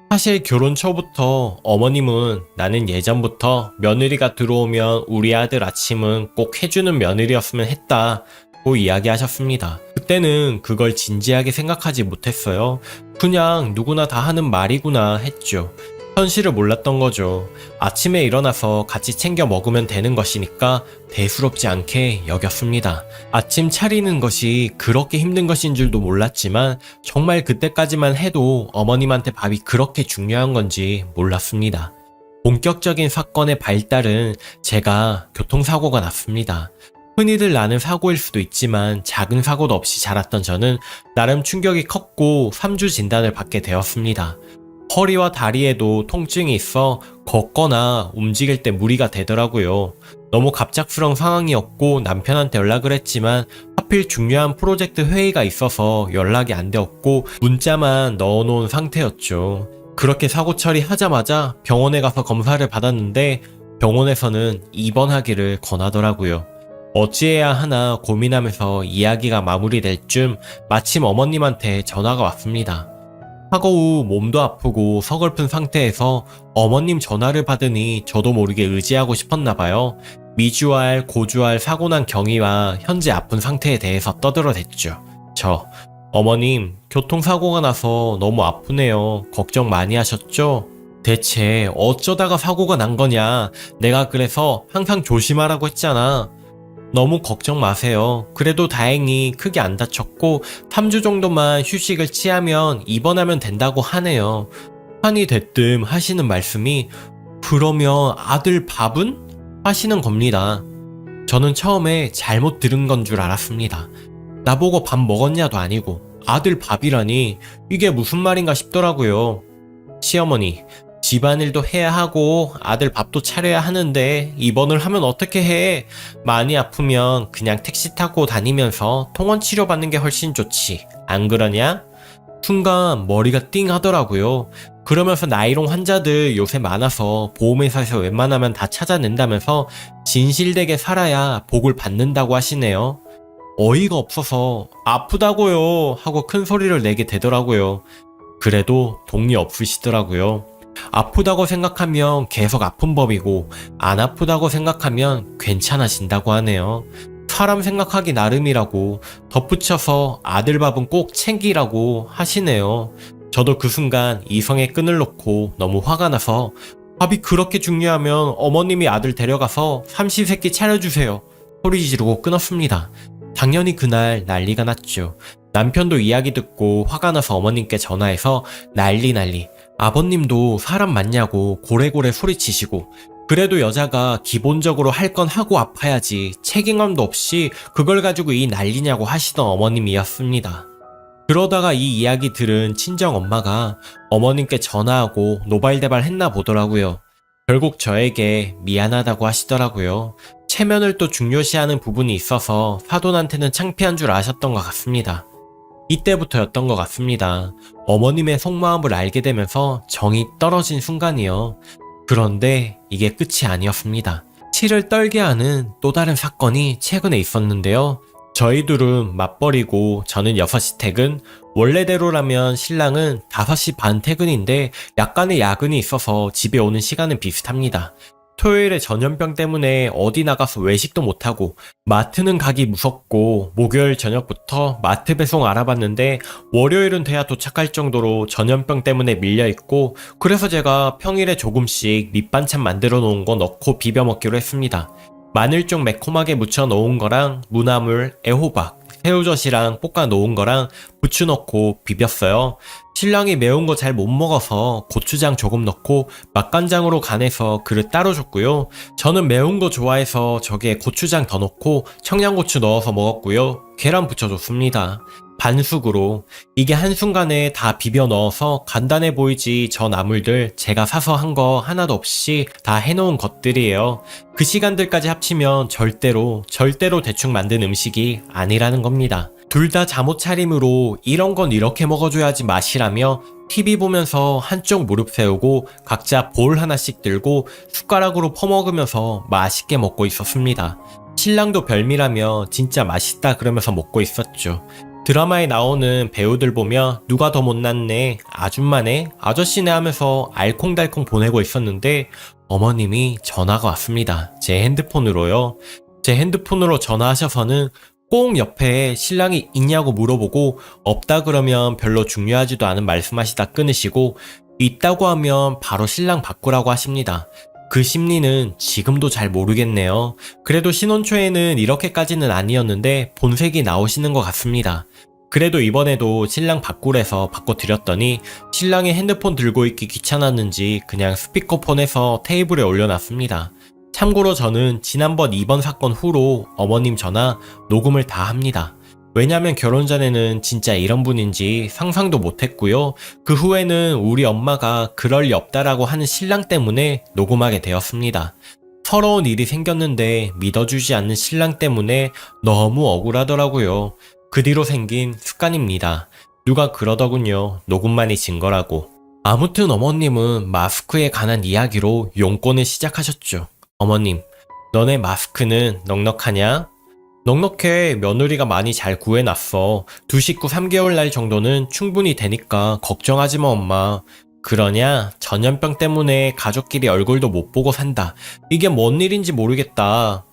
사실 결혼 초부터 어머님은 나는 예전부터 며느리가 들어오면 우리 아들 아침은 꼭 해주는 며느리였으면 했다고 이야기하셨습니다. 그때는 그걸 진지하게 생각하지 못했어요. 그냥 누구나 다 하는 말이구나 했죠. 현실을 몰랐던 거죠. 아침에 일어나서 같이 챙겨 먹으면 되는 것이니까 대수롭지 않게 여겼습니다. 아침 차리는 것이 그렇게 힘든 것인 줄도 몰랐지만 정말 그때까지만 해도 어머님한테 밥이 그렇게 중요한 건지 몰랐습니다. 본격적인 사건의 발달은 제가 교통사고가 났습니다. 흔히들 나는 사고일 수도 있지만 작은 사고도 없이 자랐던 저는 나름 충격이 컸고 3주 진단을 받게 되었습니다. 허리와 다리에도 통증이 있어 걷거나 움직일 때 무리가 되더라고요. 너무 갑작스러운 상황이었고 남편한테 연락을 했지만 하필 중요한 프로젝트 회의가 있어서 연락이 안 되었고 문자만 넣어놓은 상태였죠. 그렇게 사고 처리하자마자 병원에 가서 검사를 받았는데 병원에서는 입원하기를 권하더라고요. 어찌해야 하나 고민하면서 이야기가 마무리될 쯤 마침 어머님한테 전화가 왔습니다. 사고 후 몸도 아프고 서글픈 상태에서 어머님 전화를 받으니 저도 모르게 의지하고 싶었나봐요. 미주알, 고주알 사고 난 경위와 현재 아픈 상태에 대해서 떠들어댔죠. 어머님, 교통사고가 나서 너무 아프네요. 걱정 많이 하셨죠? 대체 어쩌다가 사고가 난 거냐? 내가 그래서 항상 조심하라고 했잖아. 너무 걱정 마세요. 그래도 다행히 크게 안 다쳤고 3주 정도만 휴식을 취하면 입원하면 된다고 하네요. 한이 대뜸 하시는 말씀이 그러면 아들 밥은? 하시는 겁니다. 저는 처음에 잘못 들은 건 줄 알았습니다. 나보고 밥 먹었냐도 아니고 아들 밥이라니 이게 무슨 말인가 싶더라고요. 시어머니, 집안일도 해야 하고 아들 밥도 차려야 하는데 입원을 하면 어떻게 해? 많이 아프면 그냥 택시 타고 다니면서 통원 치료 받는 게 훨씬 좋지. 안 그러냐? 순간 머리가 띵 하더라고요. 그러면서 나이롱 환자들 요새 많아서 보험회사에서 웬만하면 다 찾아낸다면서 진실되게 살아야 복을 받는다고 하시네요. 어이가 없어서 아프다고요 하고 큰 소리를 내게 되더라고요. 그래도 동의 없으시더라고요. 아프다고 생각하면 계속 아픈 법이고 안 아프다고 생각하면 괜찮아진다고 하네요. 사람 생각하기 나름이라고 덧붙여서 아들 밥은 꼭 챙기라고 하시네요. 저도 그 순간 이성의 끈을 놓고 너무 화가 나서 밥이 그렇게 중요하면 어머님이 아들 데려가서 삼시세끼 차려주세요. 소리 지르고 끊었습니다. 당연히 그날 난리가 났죠. 남편도 이야기 듣고 화가 나서 어머님께 전화해서 난리. 아버님도 사람 맞냐고 고래고래 소리치시고 그래도 여자가 기본적으로 할 건 하고 아파야지 책임감도 없이 그걸 가지고 이 난리냐고 하시던 어머님이었습니다. 그러다가 이 이야기 들은 친정 엄마가 어머님께 전화하고 노발대발 했나 보더라고요. 결국 저에게 미안하다고 하시더라고요. 체면을 또 중요시하는 부분이 있어서 사돈한테는 창피한 줄 아셨던 것 같습니다. 이때부터였던 것 같습니다. 어머님의 속마음을 알게 되면서 정이 떨어진 순간이요. 그런데 이게 끝이 아니었습니다. 치를 떨게 하는 또 다른 사건이 최근에 있었는데요. 저희 둘은 맞벌이고 저는 6시 퇴근, 원래대로라면 신랑은 5시 반 퇴근인데 약간의 야근이 있어서 집에 오는 시간은 비슷합니다. 토요일에 전염병 때문에 어디 나가서 외식도 못하고 마트는 가기 무섭고 목요일 저녁부터 마트 배송 알아봤는데 월요일은 돼야 도착할 정도로 전염병 때문에 밀려있고 그래서 제가 평일에 조금씩 밑반찬 만들어 놓은 거 넣고 비벼 먹기로 했습니다. 마늘 좀 매콤하게 무쳐 놓은 거랑 무나물, 애호박, 새우젓이랑 볶아 놓은 거랑 부추 넣고 비볐어요. 신랑이 매운 거 잘 못 먹어서 고추장 조금 넣고 맛간장으로 간해서 그릇 따로 줬고요. 저는 매운 거 좋아해서 저기에 고추장 더 넣고 청양고추 넣어서 먹었고요. 계란 부쳐줬습니다. 반숙으로. 이게 한순간에 다 비벼 넣어서 간단해 보이지 저 나물들 제가 사서 한 거 하나도 없이 다 해놓은 것들이에요. 그 시간들까지 합치면 절대로 대충 만든 음식이 아니라는 겁니다. 둘 다 잠옷 차림으로 이런 건 이렇게 먹어줘야지 맛이라며 TV 보면서 한쪽 무릎 세우고 각자 볼 하나씩 들고 숟가락으로 퍼먹으면서 맛있게 먹고 있었습니다. 신랑도 별미라며 진짜 맛있다 그러면서 먹고 있었죠. 드라마에 나오는 배우들 보며 누가 더 못났네, 아줌마네, 아저씨네 하면서 알콩달콩 보내고 있었는데 어머님이 전화가 왔습니다. 제 핸드폰으로요. 제 핸드폰으로 전화하셔서는 꼭 옆에 신랑이 있냐고 물어보고 없다 그러면 별로 중요하지도 않은 말씀하시다 끊으시고 있다고 하면 바로 신랑 바꾸라고 하십니다. 그 심리는 지금도 잘 모르겠네요. 그래도 신혼 초에는 이렇게까지는 아니었는데 본색이 나오시는 것 같습니다. 그래도 이번에도 신랑 바꾸래서 바꿔드렸더니 신랑이 핸드폰 들고 있기 귀찮았는지 그냥 스피커폰에서 테이블에 올려놨습니다. 참고로 저는 지난번 이번 사건 후로 어머님 전화 녹음을 다 합니다. 왜냐면 결혼 전에는 진짜 이런 분인지 상상도 못했고요. 그 후에는 우리 엄마가 그럴 리 없다라고 하는 신랑 때문에 녹음하게 되었습니다. 서러운 일이 생겼는데 믿어주지 않는 신랑 때문에 너무 억울하더라고요. 그 뒤로 생긴 습관입니다. 누가 그러더군요. 녹음만이 증거라고. 아무튼 어머님은 마스크에 관한 이야기로 용건을 시작하셨죠. 어머님, 너네 마스크는 넉넉하냐? 넉넉해. 며느리가 많이 잘 구해놨어. 두 식구 3개월 날 정도는 충분히 되니까 걱정하지 마 엄마. 그러냐? 전염병 때문에 가족끼리 얼굴도 못 보고 산다. 이게 뭔 일인지 모르겠다.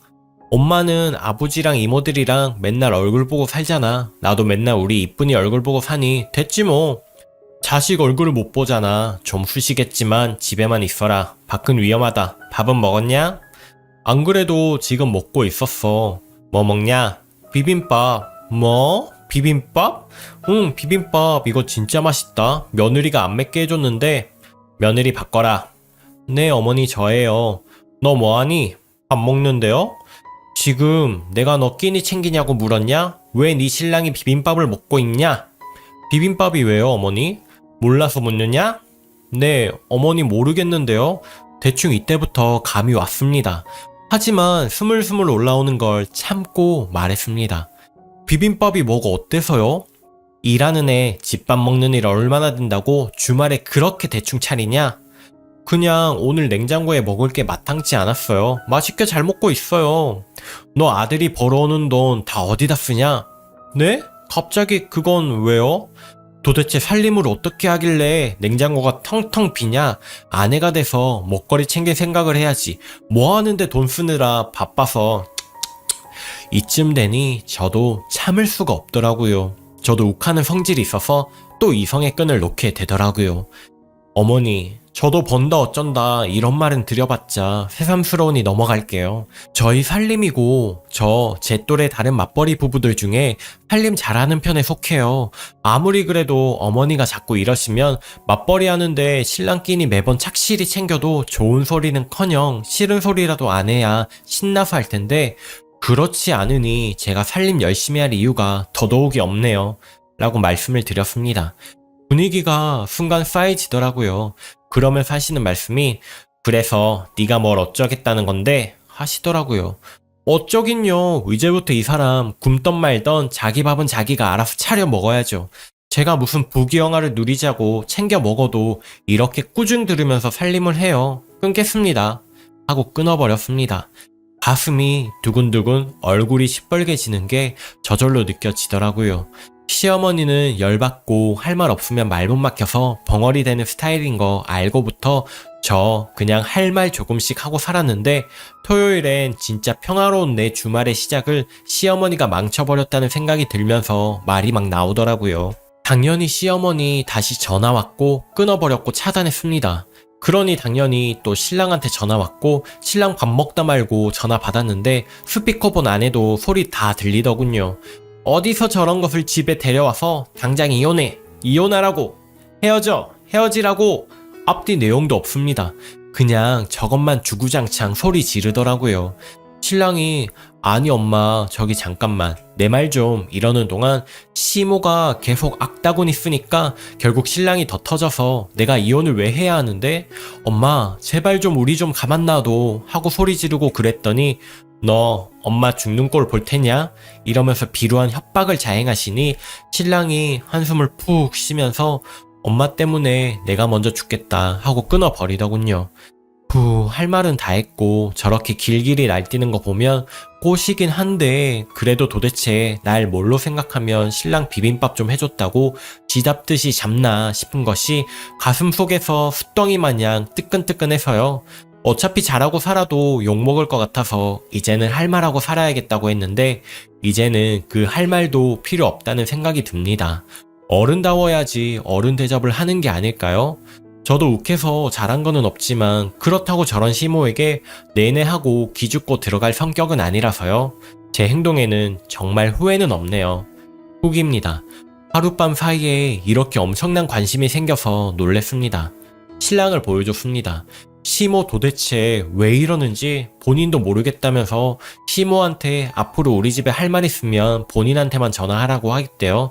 엄마는 아버지랑 이모들이랑 맨날 얼굴 보고 살잖아. 나도 맨날 우리 이쁜이 얼굴 보고 사니 됐지 뭐. 자식 얼굴을 못 보잖아. 좀 쑤시겠지만 집에만 있어라. 밖은 위험하다. 밥은 먹었냐? 안 그래도 지금 먹고 있었어. 뭐 먹냐? 비빔밥. 뭐? 비빔밥? 응, 비빔밥. 이거 진짜 맛있다. 며느리가 안 맵게 해줬는데. 며느리 바꿔라. 네, 어머니 저예요. 너 뭐하니? 밥 먹는데요? 지금 내가 너 끼니 챙기냐고 물었냐? 왜 네 신랑이 비빔밥을 먹고 있냐? 비빔밥이 왜요, 어머니? 몰라서 묻느냐? 네, 어머니 모르겠는데요. 대충 이때부터 감이 왔습니다. 하지만 스물스물 올라오는 걸 참고 말했습니다. 비빔밥이 뭐가 어때서요? 일하는 애 집밥 먹는 일 얼마나 된다고 주말에 그렇게 대충 차리냐? 그냥 오늘 냉장고에 먹을 게 마땅치 않았어요. 맛있게 잘 먹고 있어요. 너 아들이 벌어오는 돈 다 어디다 쓰냐? 네? 갑자기 그건 왜요? 도대체 살림을 어떻게 하길래 냉장고가 텅텅 비냐? 아내가 돼서 먹거리 챙길 생각을 해야지. 뭐 하는데 돈 쓰느라 바빠서. 이쯤 되니 저도 참을 수가 없더라고요. 저도 욱하는 성질이 있어서 또 이성의 끈을 놓게 되더라고요. 어머니, 저도 번다 어쩐다 이런 말은 드려봤자 새삼스러우니 넘어갈게요. 저희 살림이고 제 또래 다른 맞벌이 부부들 중에 살림 잘하는 편에 속해요. 아무리 그래도 어머니가 자꾸 이러시면 맞벌이 하는데 신랑끼니 매번 착실히 챙겨도 좋은 소리는커녕 싫은 소리라도 안 해야 신나서 할 텐데 그렇지 않으니 제가 살림 열심히 할 이유가 더더욱이 없네요. 라고 말씀을 드렸습니다. 분위기가 순간 싸해지더라고요. 그러면서 하시는 말씀이 그래서 네가 뭘 어쩌겠다는 건데 하시더라고요. 어쩌긴요. 이제부터 이 사람 굶던 말던 자기 밥은 자기가 알아서 차려 먹어야죠. 제가 무슨 부귀영화를 누리자고 챙겨 먹어도 이렇게 꾸중 들으면서 살림을 해요. 끊겠습니다. 하고 끊어버렸습니다. 가슴이 두근두근 얼굴이 시뻘개지는 게 저절로 느껴지더라고요. 시어머니는 열받고 할 말 없으면 말 못 막혀서 벙어리 되는 스타일인 거 알고부터 저 그냥 할 말 조금씩 하고 살았는데 토요일엔 진짜 평화로운 내 주말의 시작을 시어머니가 망쳐버렸다는 생각이 들면서 말이 막 나오더라고요. 당연히 시어머니 다시 전화 왔고 끊어버렸고 차단했습니다. 그러니 당연히 또 신랑한테 전화 왔고 신랑 밥 먹다 말고 전화 받았는데 스피커폰 안에도 소리 다 들리더군요. 어디서 저런 것을 집에 데려와서 당장 이혼해, 이혼하라고, 헤어지라고 앞뒤 내용도 없습니다. 그냥 저것만 주구장창 소리 지르더라고요. 신랑이 아니 엄마 저기 잠깐만 내 말 좀 이러는 동안 시모가 계속 악다구니 쓰니까 결국 신랑이 더 터져서 내가 이혼을 왜 해야 하는데 엄마 제발 좀 우리 좀 가만 놔둬 하고 소리 지르고 그랬더니 너 엄마 죽는 꼴 볼 테냐? 이러면서 비루한 협박을 자행하시니 신랑이 한숨을 푹 쉬면서 엄마 때문에 내가 먼저 죽겠다 하고 끊어버리더군요. 할 말은 다 했고 저렇게 길길이 날뛰는 거 보면 꼬시긴 한데 그래도 도대체 날 뭘로 생각하면 신랑 비빔밥 좀 해줬다고 쥐잡듯이 잡나 싶은 것이 가슴 속에서 숫덩이 마냥 뜨끈뜨끈해서요. 어차피 잘하고 살아도 욕먹을 것 같아서 이제는 할 말하고 살아야겠다고 했는데 이제는 그 할 말도 필요 없다는 생각이 듭니다. 어른다워야지 어른 대접을 하는 게 아닐까요? 저도 욱해서 잘한 거는 없지만 그렇다고 저런 시모에게 내내 하고 기죽고 들어갈 성격은 아니라서요. 제 행동에는 정말 후회는 없네요. 후기입니다. 하룻밤 사이에 이렇게 엄청난 관심이 생겨서 놀랬습니다. 신랑을 보여줬습니다. 시모 도대체 왜 이러는지 본인도 모르겠다면서 시모한테 앞으로 우리 집에 할 말 있으면 본인한테만 전화하라고 하겠대요.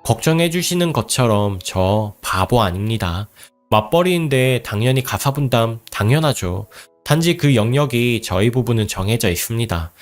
걱정해주시는 것처럼 저 바보 아닙니다. 맞벌이인데 당연히 가사 분담 당연하죠. 단지 그 영역이 저희 부부는 정해져 있습니다.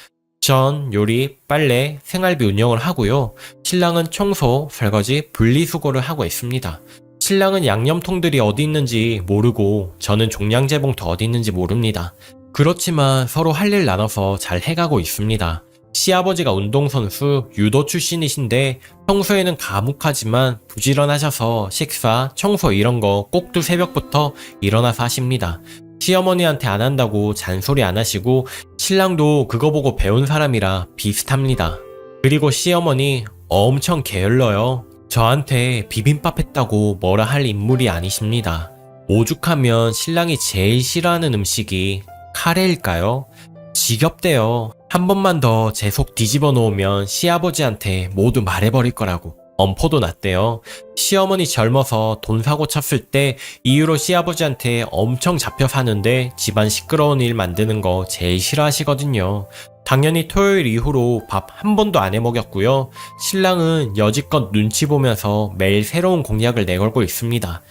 전 요리, 빨래, 생활비 운영을 하고요. 신랑은 청소, 설거지, 분리수거를 하고 있습니다. 신랑은 양념통들이 어디 있는지 모르고 저는 종량제 봉투 어디 있는지 모릅니다. 그렇지만 서로 할 일 나눠서 잘 해가고 있습니다. 시아버지가 운동선수, 유도 출신이신데 평소에는 과묵하지만 부지런하셔서 식사, 청소 이런 거 꼭두 새벽부터 일어나서 하십니다. 시어머니한테 안 한다고 잔소리 안 하시고 신랑도 그거 보고 배운 사람이라 비슷합니다. 그리고 시어머니 엄청 게을러요. 저한테 비빔밥 했다고 뭐라 할 인물이 아니십니다. 오죽하면 신랑이 제일 싫어하는 음식이 카레일까요? 지겹대요. 한 번만 더 제 속 뒤집어 놓으면 시아버지한테 모두 말해버릴 거라고 엄포도 났대요. 시어머니 젊어서 돈 사고 쳤을 때 이유로 시아버지한테 엄청 잡혀 사는데 집안 시끄러운 일 만드는 거 제일 싫어하시거든요. 당연히 토요일 이후로 밥 한 번도 안 해먹였고요. 신랑은 여지껏 눈치 보면서 매일 새로운 공약을 내걸고 있습니다.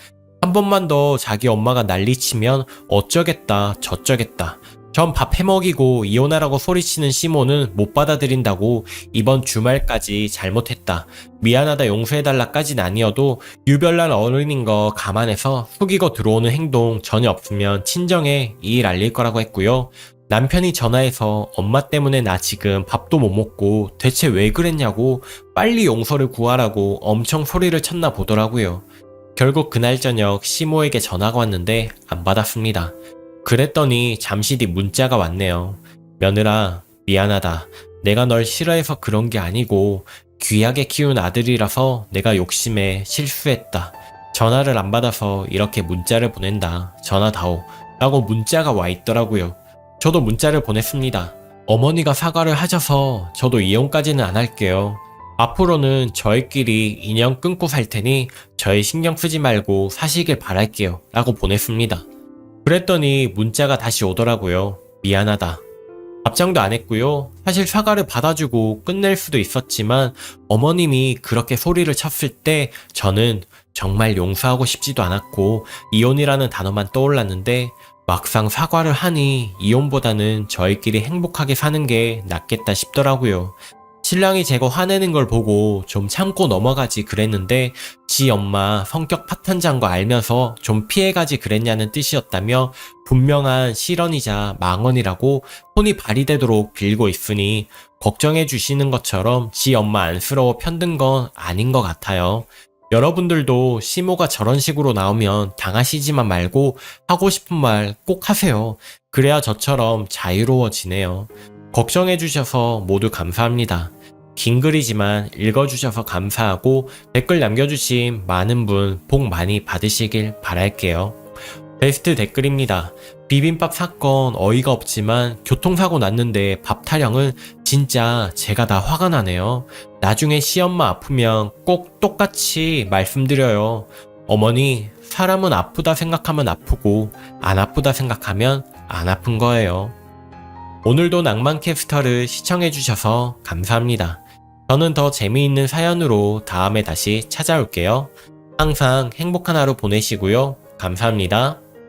한 번만 더 자기 엄마가 난리치면 어쩌겠다 저쩌겠다. 전 밥 해먹이고 이혼하라고 소리치는 시모는 못 받아들인다고 이번 주말까지 잘못했다. 미안하다 용서해달라까진 아니어도 유별난 어른인 거 감안해서 숙이고 들어오는 행동 전혀 없으면 친정에 이 일 알릴 거라고 했고요. 남편이 전화해서 엄마 때문에 나 지금 밥도 못 먹고 대체 왜 그랬냐고 빨리 용서를 구하라고 엄청 소리를 쳤나 보더라고요. 결국 그날 저녁 시모에게 전화가 왔는데 안 받았습니다. 그랬더니 잠시 뒤 문자가 왔네요. 며느라, 미안하다. 내가 널 싫어해서 그런 게 아니고 귀하게 키운 아들이라서 내가 욕심에 실수했다. 전화를 안 받아서 이렇게 문자를 보낸다. 전화다오. 라고 문자가 와 있더라고요. 저도 문자를 보냈습니다. 어머니가 사과를 하셔서 저도 이혼까지는 안 할게요. 앞으로는 저희끼리 인연 끊고 살 테니 저희 신경 쓰지 말고 사시길 바랄게요. 라고 보냈습니다. 그랬더니 문자가 다시 오더라고요. 미안하다. 답장도 안 했고요. 사실 사과를 받아주고 끝낼 수도 있었지만 어머님이 그렇게 소리를 쳤을 때 저는 정말 용서하고 싶지도 않았고 이혼이라는 단어만 떠올랐는데 막상 사과를 하니 이혼보다는 저희끼리 행복하게 사는 게 낫겠다 싶더라고요. 신랑이 제거 화내는 걸 보고 좀 참고 넘어가지 그랬는데 지 엄마 성격 파탄자인 거 알면서 좀 피해가지 그랬냐는 뜻이었다며 분명한 실언이자 망언이라고 손이 발휘되도록 빌고 있으니 걱정해 주시는 것처럼 지 엄마 안쓰러워 편든 건 아닌 것 같아요. 여러분들도 시모가 저런 식으로 나오면 당하시지만 말고 하고 싶은 말 꼭 하세요. 그래야 저처럼 자유로워지네요. 걱정해 주셔서 모두 감사합니다. 긴 글이지만 읽어주셔서 감사하고 댓글 남겨주신 많은 분 복 많이 받으시길 바랄게요. 베스트 댓글입니다. 비빔밥 사건 어이가 없지만 교통사고 났는데 밥 타령은 진짜 제가 다 화가 나네요. 나중에 시엄마 아프면 꼭 똑같이 말씀드려요. 어머니, 사람은 아프다 생각하면 아프고 안 아프다 생각하면 안 아픈 거예요. 오늘도 낭만캐스터를 시청해주셔서 감사합니다. 저는 더 재미있는 사연으로 다음에 다시 찾아올게요. 항상 행복한 하루 보내시고요. 감사합니다.